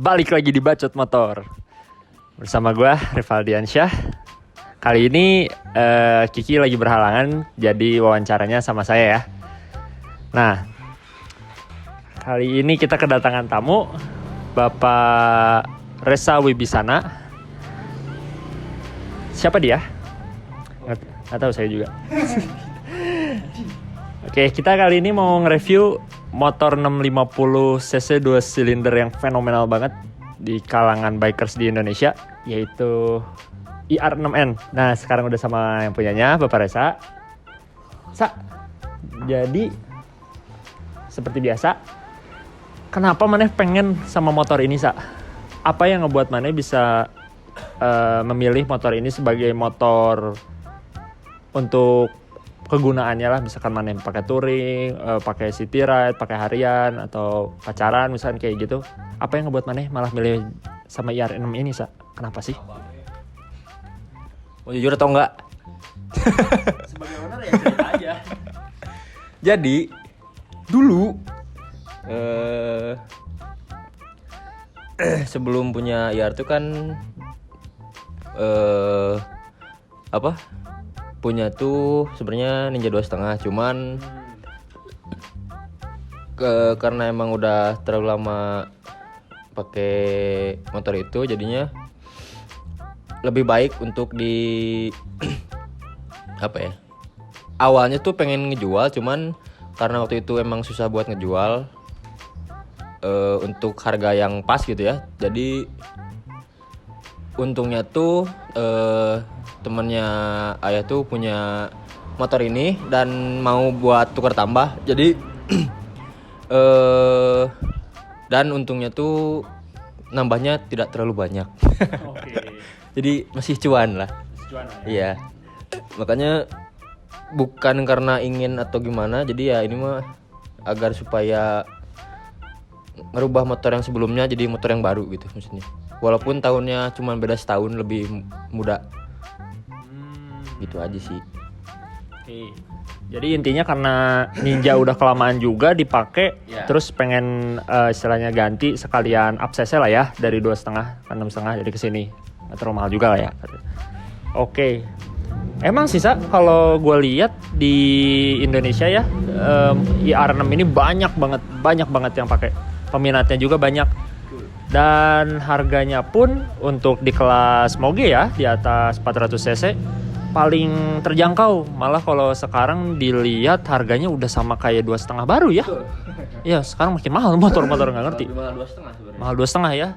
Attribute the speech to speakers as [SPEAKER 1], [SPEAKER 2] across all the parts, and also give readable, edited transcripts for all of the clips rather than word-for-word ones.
[SPEAKER 1] balik lagi di Bacot Motor bersama gue Rivaldiansyah. Kali ini Kiki lagi berhalangan, jadi wawancaranya sama saya ya. Nah, kali ini kita kedatangan tamu, Bapak Reza Wibisana. Siapa dia? Nggak tahu saya juga. Oke, kita kali ini mau nge-review motor 650 cc 2 silinder yang fenomenal banget di kalangan bikers di Indonesia, yaitu IR6N. Nah, sekarang udah sama yang punyanya, Bapak Reza. Jadi seperti biasa, kenapa maneh pengen sama motor ini, Sa? Apa yang ngebuat maneh bisa memilih motor ini sebagai motor untuk kegunaannya lah, misalkan mana yang pakai touring, pakai city ride, pakai harian atau pacaran misalkan kayak gitu. Apa yang ngebuat mana malah milih sama IR6 ini, Sa? Kenapa sih?
[SPEAKER 2] Mau jujur atau enggak?
[SPEAKER 1] Sebagai owner ya cerita aja.
[SPEAKER 2] Jadi dulu sebelum punya IR tuh kan punya tuh sebenarnya Ninja 2.5, cuman karena emang udah terlalu lama pakai motor itu, jadinya lebih baik untuk di awalnya tuh pengen ngejual, cuman karena waktu itu emang susah buat ngejual untuk harga yang pas gitu ya. Jadi untungnya tuh temannya ayah tuh punya motor ini dan mau buat tukar tambah. Jadi dan untungnya tuh nambahnya tidak terlalu banyak.
[SPEAKER 1] Oke.
[SPEAKER 2] Jadi masih cuan lah. Iya. Makanya bukan karena ingin atau gimana, jadi ya ini mah agar supaya merubah motor yang sebelumnya jadi motor yang baru gitu maksudnya. Walaupun tahunnya cuma beda setahun lebih muda. Gitu aja sih.
[SPEAKER 1] Oke. Jadi intinya karena Ninja udah kelamaan juga dipakai, terus pengen istilahnya ganti sekalian upsize lah ya, dari 2.5 ke 6.5 jadi ke sini. Nggak terlalu mahal juga lah ya. Oke. Emang sih, Sa, kalau gue lihat di Indonesia ya, IR6 ini banyak banget yang pakai. Peminatnya juga banyak. Dan harganya pun untuk di kelas Moge ya, di atas 400 cc paling terjangkau. Malah kalau sekarang dilihat harganya udah sama kayak 2.5 baru ya. Iya, sekarang makin mahal motor-motor, nggak ngerti.
[SPEAKER 2] Mahal 2.5 sebenarnya.
[SPEAKER 1] Mahal 2.5 ya.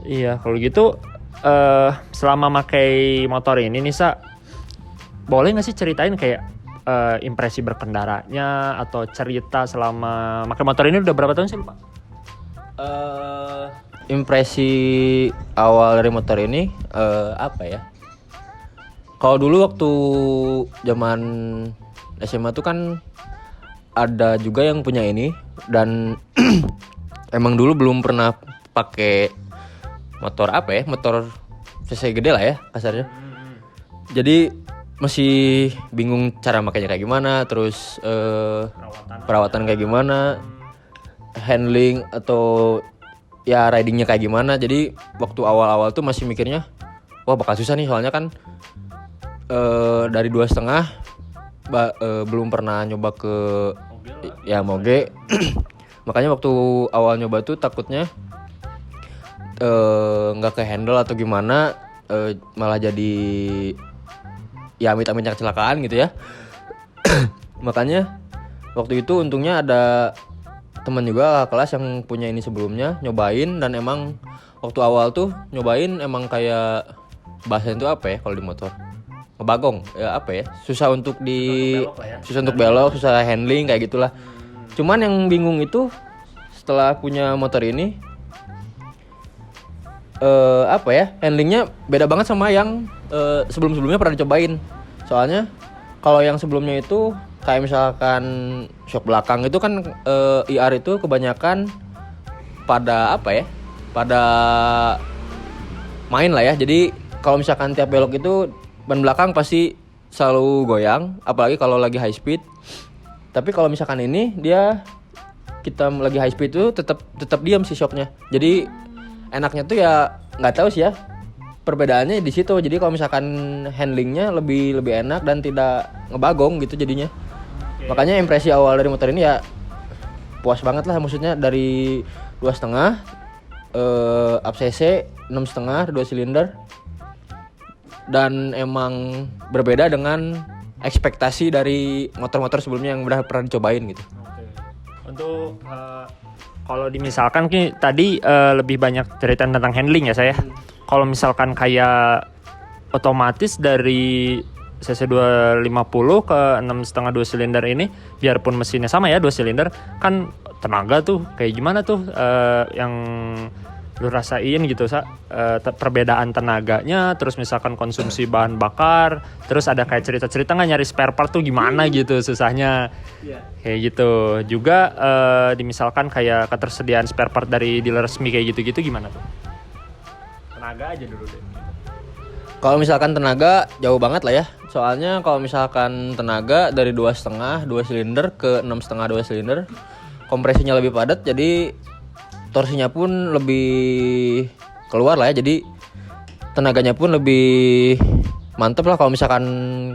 [SPEAKER 1] Iya, kalau gitu selama pakai motor ini nih, Sa, boleh nggak sih ceritain kayak impresi berkendaranya atau cerita selama pakai motor ini udah berapa tahun sih, Pak?
[SPEAKER 2] Impresi awal dari motor ini apa ya? Kalau dulu waktu zaman SMA tuh kan ada juga yang punya ini, dan emang dulu belum pernah pakai motor motor cc gede lah ya kasarnya. Jadi masih bingung cara makainya kayak gimana, terus perawatan kayak gimana, handling atau ya ridingnya kayak gimana. Jadi waktu awal-awal tuh masih mikirnya wah bakal susah nih, soalnya kan dari 2.5 belum pernah nyoba ke Moge. Makanya waktu awal nyoba tuh takutnya nggak ke handle atau gimana, malah jadi ya amit-amitnya kecelakaan gitu ya. Makanya waktu itu untungnya ada teman juga kelas yang punya ini sebelumnya nyobain, dan emang waktu awal tuh nyobain emang kayak bahasanya itu apa ya kalau di motor, ngebagong ya, susah untuk susah untuk belok, susah handling kayak gitulah. Cuman yang bingung itu setelah punya motor ini handlingnya beda banget sama yang sebelum-sebelumnya pernah dicobain. Soalnya kalau yang sebelumnya itu kayak misalkan shock belakang itu kan IR itu kebanyakan pada pada main lah ya. Jadi kalau misalkan tiap belok itu ban belakang pasti selalu goyang, apalagi kalau lagi high speed. Tapi kalau misalkan ini dia kita lagi high speed itu tetap diam si shocknya. Jadi enaknya tuh ya nggak tahu sih ya. Perbedaannya di situ. Jadi kalau misalkan handlingnya lebih enak dan tidak ngebagong gitu jadinya. Makanya impresi awal dari motor ini ya puas banget lah, maksudnya dari 2,5 up cc 6,5 2 silinder, dan emang berbeda dengan ekspektasi dari motor-motor sebelumnya yang udah pernah dicobain gitu.
[SPEAKER 1] Untuk kalau dimisalkan tadi lebih banyak cerita tentang handling ya saya. Kalau misalkan kayak otomatis dari cc 250 ke 6,5 2 silinder ini, biarpun mesinnya sama ya 2 silinder, kan tenaga tuh kayak gimana tuh yang lu rasain gitu perbedaan tenaganya, terus misalkan konsumsi bahan bakar, terus ada kayak cerita-cerita nggak nyari spare part tuh gimana gitu susahnya, kayak gitu juga. Dimisalkan kayak ketersediaan spare part dari dealer resmi kayak gitu-gitu gimana tuh? Tenaga aja dulu deh.
[SPEAKER 2] Kalau misalkan tenaga jauh banget lah ya. Soalnya kalau misalkan tenaga dari 2,5 2 silinder ke 6,5 2 silinder, kompresinya lebih padat, jadi torsinya pun lebih keluar lah ya. Jadi tenaganya pun lebih mantep lah kalau misalkan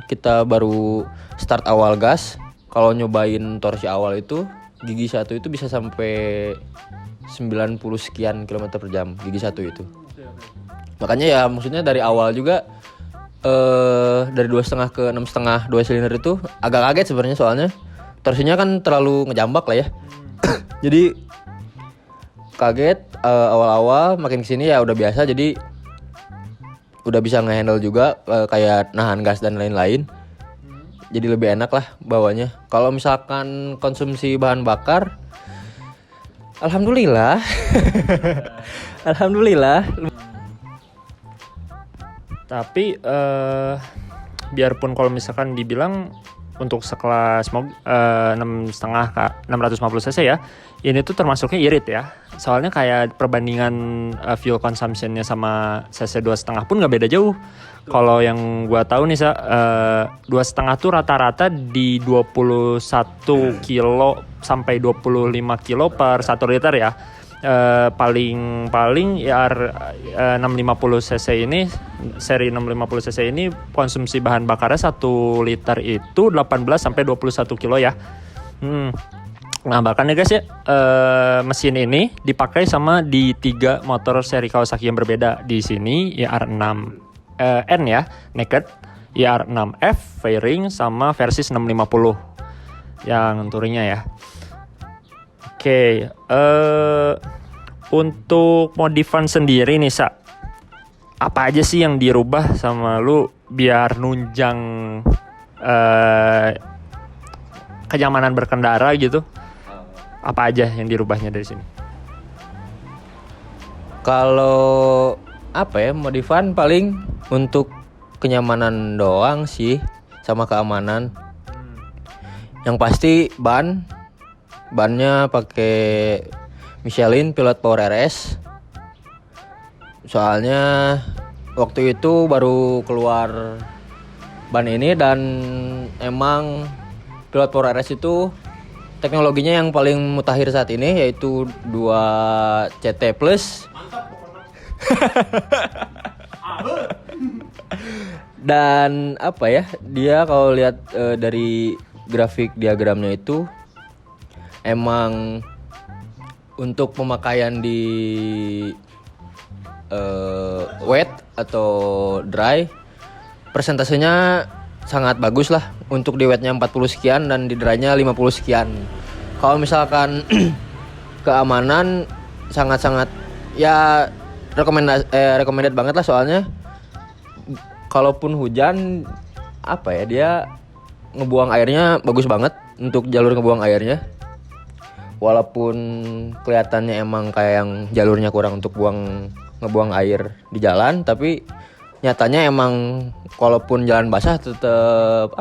[SPEAKER 2] kita baru start awal gas. Kalau nyobain torsi awal itu, gigi 1 itu bisa sampai 90 sekian km per jam gigi 1 itu. Makanya ya maksudnya dari awal juga dari 2,5 ke 6,5 2 silinder itu agak kaget sebenarnya, soalnya torsinya kan terlalu ngejambak lah ya. Jadi kaget awal-awal, makin kesini ya udah biasa, jadi udah bisa ngehandle juga kayak nahan gas dan lain-lain. Jadi lebih enak lah bawanya. Kalau misalkan konsumsi bahan bakar, alhamdulillah. Alhamdulillah.
[SPEAKER 1] Tapi biarpun kalau misalkan dibilang untuk sekelas 6,5 650 cc ya, ini tuh termasuknya irit ya. Soalnya kayak perbandingan fuel consumption-nya sama cc 2,5 pun nggak beda jauh. Kalau yang gua tahu nih 2,5 tuh rata-rata di 21 kilo sampai 25 kilo per 1 liter ya. Paling ya 650 cc ini, seri 650 cc ini konsumsi bahan bakarnya 1 liter itu 18 sampai 21 kilo ya. Nah bahkan ya guys ya, mesin ini dipakai sama di 3 motor seri Kawasaki yang berbeda. Di sini IR6 N ya, naked, IR6F fairing, sama versi 650 yang touringnya ya. Oke, untuk modifan sendiri nih apa aja sih yang dirubah sama lu biar nunjang kenyamanan berkendara gitu? Apa aja yang dirubahnya dari sini?
[SPEAKER 2] Kalau modifan paling untuk kenyamanan doang sih, sama keamanan. Yang pasti bannya pakai Michelin Pilot Power RS. Soalnya waktu itu baru keluar ban ini, dan emang Pilot Power RS itu teknologinya yang paling mutakhir saat ini, yaitu 2 CT Plus. Dan dia kalau lihat dari grafik diagramnya itu emang untuk pemakaian di wet atau dry, persentasenya sangat bagus lah. Untuk di wetnya 40 sekian dan di drynya 50 sekian. Kalau misalkan keamanan sangat-sangat ya recommended banget lah, soalnya kalaupun hujan dia ngebuang airnya bagus banget untuk jalur ngebuang airnya. Walaupun kelihatannya emang kayak yang jalurnya kurang untuk ngebuang air di jalan, tapi nyatanya emang kalaupun jalan basah tetap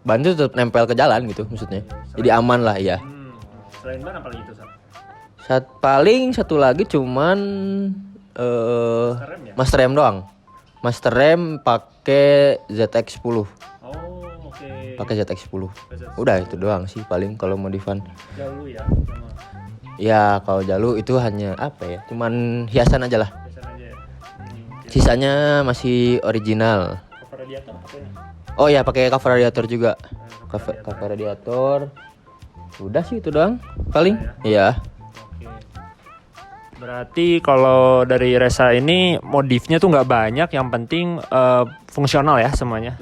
[SPEAKER 2] ban itu tetap nempel ke jalan gitu maksudnya. Jadi aman lah ya.
[SPEAKER 1] Selain ban apa lagi itu,
[SPEAKER 2] paling satu lagi cuman master rem doang. Master rem pakai ZX10.
[SPEAKER 1] Oke.
[SPEAKER 2] Pakai ZX10. Udah itu doang sih paling kalau modifan.
[SPEAKER 1] Jauh ya.
[SPEAKER 2] Ya kalau Jalu itu hanya apa ya, cuman hiasan aja lah. Sisanya masih original.
[SPEAKER 1] Cover radiator pakai ini.
[SPEAKER 2] Oh ya, pakai cover radiator juga. Cover radiator. Udah sih itu doang paling. Iya.
[SPEAKER 1] Oke. Berarti kalau dari Resa ini modifnya tuh nggak banyak, yang penting fungsional ya semuanya.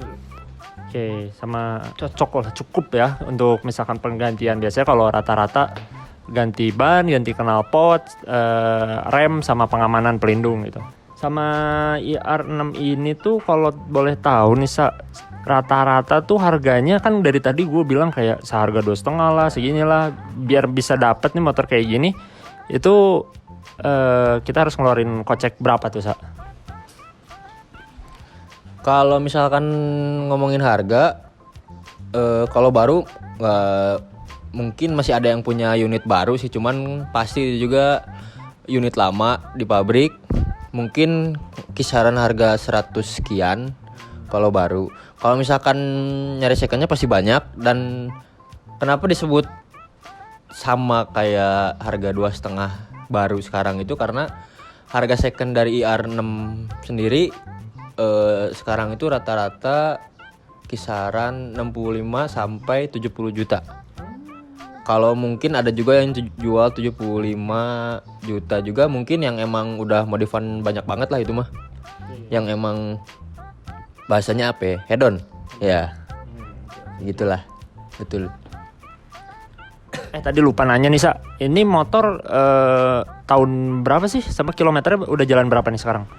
[SPEAKER 1] Oke, sama cocok lah, cukup ya untuk misalkan penggantian. Biasanya kalau rata-rata ganti ban, ganti knalpot, rem sama pengamanan pelindung gitu. Sama IR6 ini tuh kalau boleh tahu nih rata-rata tuh harganya kan dari tadi gue bilang kayak seharga 2,5 lah, segini lah, biar bisa dapet nih motor kayak gini. Itu kita harus ngeluarin kocek berapa tuh, Sa?
[SPEAKER 2] Kalau misalkan ngomongin harga, kalau baru mungkin masih ada yang punya unit baru sih, cuman pasti juga unit lama di pabrik mungkin kisaran harga 100 sekian kalau baru. Kalau misalkan nyari secondnya pasti banyak. Dan kenapa disebut sama kayak harga 2,5 baru sekarang itu karena harga second dari IR6 sendiri sekarang itu rata-rata kisaran 65 sampai 70 juta. Kalau mungkin ada juga yang jual 75 juta juga, mungkin yang emang udah modifan banyak banget lah itu mah. Yang emang bahasanya apa ya? Head-on. Ya. Gitulah. Betul.
[SPEAKER 1] Tadi lupa nanya nih, Sa. Ini motor tahun berapa sih? Sama kilometernya udah jalan berapa nih sekarang?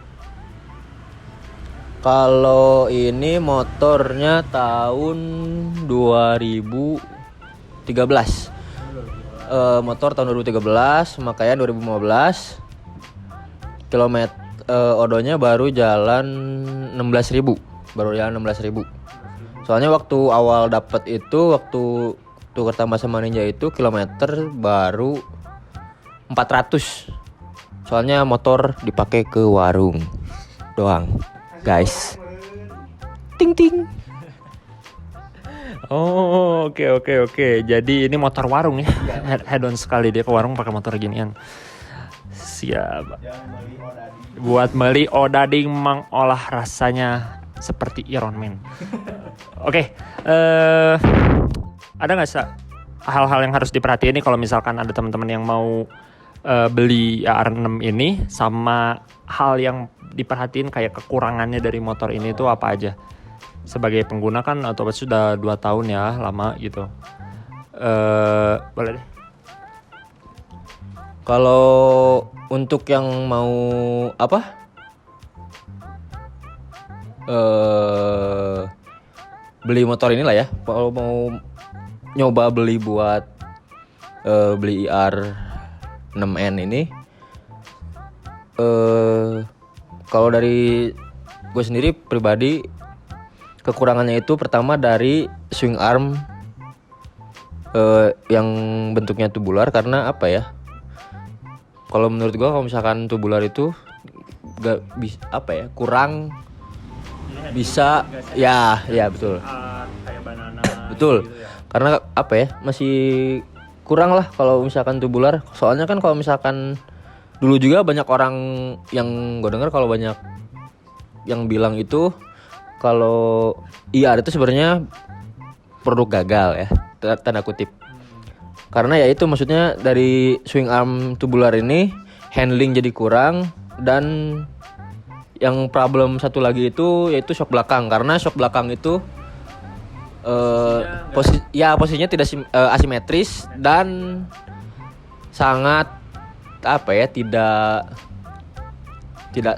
[SPEAKER 2] Kalau ini motornya tahun 2013. Motor tahun 2013, makanya 2015. Kilometer odonya baru jalan 16.000. Baru jalan 16.000. Soalnya waktu awal dapet itu, waktu tukar tambah sama Ninja itu kilometer baru 400. Soalnya motor dipakai ke warung doang, guys. Ting ting.
[SPEAKER 1] Oh, oke. Jadi ini motor warung ya. Head-on sekali dia ke warung pakai motor ginian. Siap. Buat beli odading mengolah rasanya seperti Iron Man. Oke. Ada nggak sih hal-hal yang harus diperhatiin nih kalau misalkan ada teman-teman yang mau beli R6 ini, sama hal yang diperhatiin kayak kekurangannya dari motor ini tuh apa aja? Sebagai pengguna kan atau sudah 2 tahun ya, lama gitu. Boleh deh.
[SPEAKER 2] Kalau untuk yang mau beli motor inilah ya, kalau mau nyoba beli buat beli IR6N ini, kalau dari gue sendiri pribadi, kekurangannya itu pertama dari swing arm yang bentuknya tubular. Karena apa ya, kalau menurut gue kalau misalkan tubular itu gak bisa kurang bisa ya betul
[SPEAKER 1] kayak banana
[SPEAKER 2] betul
[SPEAKER 1] gitu ya.
[SPEAKER 2] Karena apa ya, masih kurang lah kalau misalkan tubular. Soalnya kan kalau misalkan dulu juga banyak orang yang gue dengar, kalau banyak yang bilang itu kalau IR itu sebenarnya produk gagal ya, tanda kutip. Karena ya itu maksudnya dari swing arm tubular ini handling jadi kurang, dan yang problem satu lagi itu yaitu shock belakang. Karena shock belakang itu posisinya tidak asimetris dan sangat tidak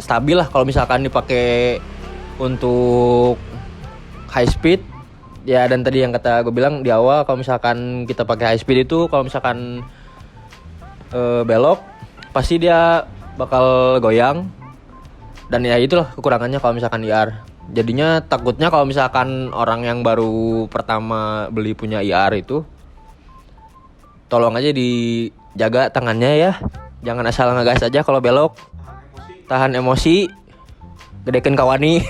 [SPEAKER 2] stabil lah kalau misalkan dipakai untuk high speed ya. Dan tadi yang kata gue bilang di awal, kalau misalkan kita pakai high speed itu, kalau misalkan belok pasti dia bakal goyang. Dan ya itulah kekurangannya kalau misalkan IR. Jadinya takutnya kalau misalkan orang yang baru pertama beli punya IR itu, tolong aja dijaga tangannya ya, jangan asal ngegas aja kalau belok. Tahan emosi, gedekan kawani.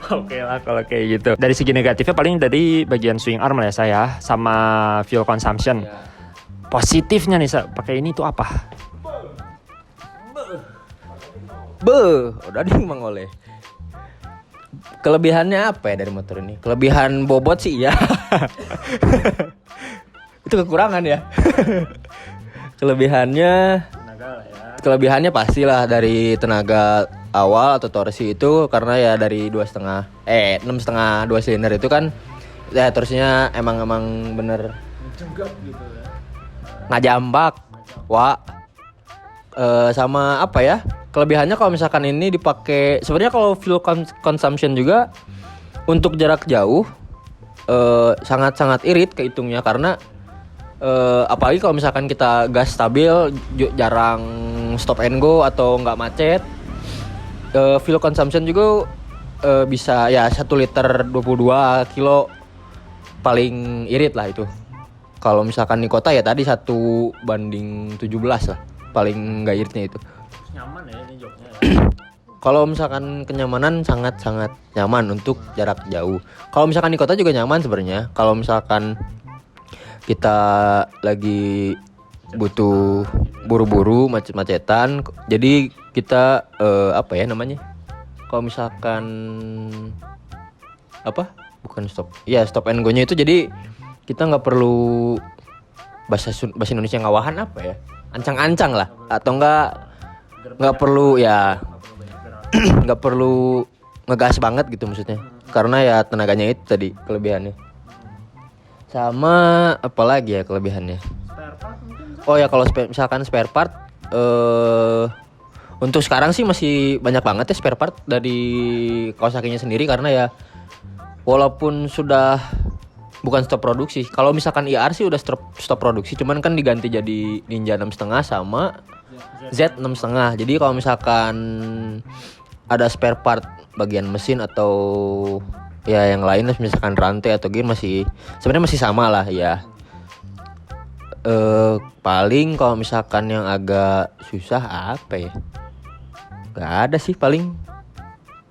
[SPEAKER 1] Oke lah kalau kayak gitu. Dari segi negatifnya paling dari bagian swing arm lah ya saya, sama fuel consumption. positifnya nih Sa, pakai ini tuh apa?
[SPEAKER 2] Udah Mang Oleh. Kelebihannya apa ya dari motor ini? Kelebihan bobot sih ya. Itu kekurangan ya. Kelebihannya pastilah dari tenaga awal atau torsi itu, karena ya dari 6,5 2 silinder itu kan ya torsinya emang bener ngajambak. Sama apa ya? Kelebihannya kalau misalkan ini dipakai, sebenarnya kalau fuel consumption juga untuk jarak jauh sangat-sangat irit kehitungnya, karena apalagi kalau misalkan kita gas stabil, jarang stop and go atau nggak macet, fuel consumption juga bisa ya 1 liter 22 kilo paling irit lah itu. Kalau misalkan di kota ya tadi 1:17 lah paling nggak iritnya itu.
[SPEAKER 1] Nyaman ya ini joknya ya.
[SPEAKER 2] Kalau misalkan kenyamanan sangat-sangat nyaman untuk jarak jauh. Kalau misalkan di kota juga nyaman sebenarnya. Kalau misalkan kita lagi butuh buru-buru macet-macetan, jadi kita apa ya namanya? Kalau misalkan bukan stop. Ya stop and go-nya itu, jadi kita nggak perlu bahasa Indonesia ngawahan apa ya? Ancang-ancang lah, atau nggak perlu ya nggak perlu ngegas banget gitu maksudnya, karena ya tenaganya itu tadi kelebihannya. Sama apa lagi ya kelebihannya? Oh ya kalau misalkan spare part, untuk sekarang sih masih banyak banget ya spare part dari Kawasaki-nya sendiri, karena ya walaupun sudah bukan stop produksi. Kalau misalkan IR sih udah stop produksi, cuman kan diganti jadi Ninja 6,5 sama Z 6,5. Jadi kalau misalkan ada spare part bagian mesin atau ya yang lain, misalkan rantai atau gear, sebenarnya masih sama lah ya. Paling kalau misalkan yang agak susah apa ya? Gak ada sih paling.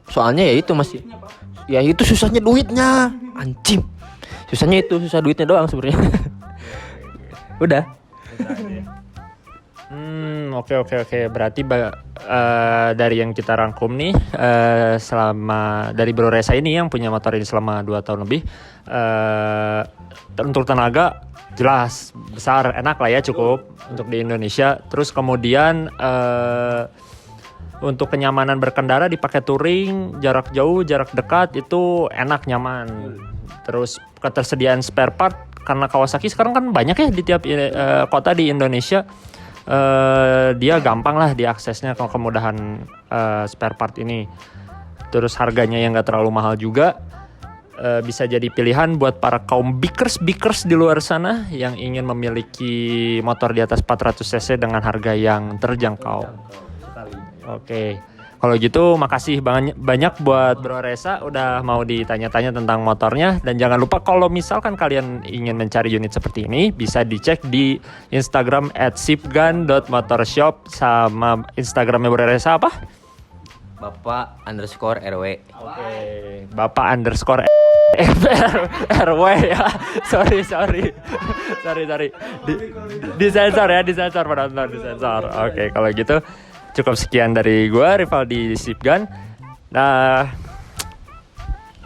[SPEAKER 2] Soalnya ya itu itu susahnya duitnya, anjing. Susah duitnya doang sebenarnya. Udah.
[SPEAKER 1] Oke. Berarti dari yang kita rangkum nih, selama dari Bro Resa ini yang punya motor ini selama 2 tahun lebih, untuk tenaga jelas besar, enak lah ya, cukup untuk di Indonesia. Terus kemudian untuk kenyamanan berkendara dipakai touring, jarak jauh, jarak dekat itu enak, nyaman. Terus ketersediaan spare part, karena Kawasaki sekarang kan banyak ya di tiap kota di Indonesia, dia gampang lah diaksesnya, kemudahan spare part ini. Terus harganya yang gak terlalu mahal juga, bisa jadi pilihan buat para kaum bikers di luar sana yang ingin memiliki motor di atas 400 cc dengan harga yang terjangkau. Oke. Kalau gitu makasih banyak buat Bro Resa udah mau ditanya-tanya tentang motornya. Dan jangan lupa kalau misalkan kalian ingin mencari unit seperti ini, bisa dicek di Instagram @sipgun.motorshop, sama Instagramnya Bro Resa apa?
[SPEAKER 2] Bapak_RW.
[SPEAKER 1] Oke. Bapak_RW ya. Sorry. Disensor ya, penonton disensor. Oke, kalau gitu cukup sekian dari gua, Rivaldi Sipgun. Nah,